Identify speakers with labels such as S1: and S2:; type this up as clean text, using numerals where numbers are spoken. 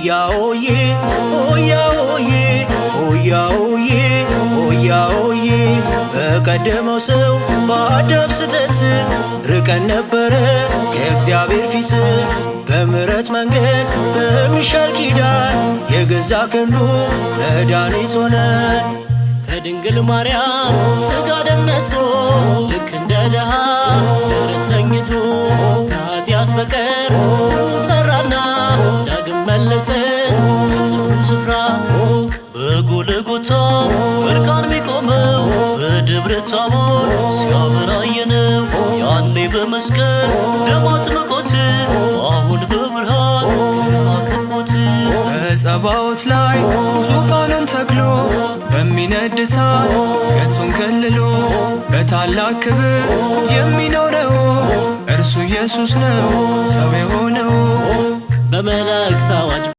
S1: ሆያ ሆዬ ሆያ ሆዬ ሆያ ሆዬ ሆያ ሆዬ በቀደመው ሰው በአዳም ስተት ርቀን ነበረ ከእግዚአብሔር ፊት በምሕረት መንገድ በሚሻል ኪዳን የገዛ ክንዱ መድኃኒት ሆነን
S2: ከድንግል ማርያም ሥጋ ደም ነስቶ ልክ እንደ ድሃ ደረት ተኝቶ ከኃጢአት በቀር ሰራና ዳግም መለሰን ከጽኑ ስፍራ
S3: በጎልጎታ እርቃን ሚቆመው በደብረ ታቦር ሲያበራየነው ያኔ በመስቀል ደም አጥምቆት አሁን በብርሃን ግርማ ከቦት
S4: በጸባዖት ላይ ዙፋኑን ተክሎ በሚነድ እሳት ገጹን ከልሎ በታላቅ ክብር የሚኖረው እርሱ ኢየሱስ ነው ሰው የሆነው
S2: በመላእክት አዋጅ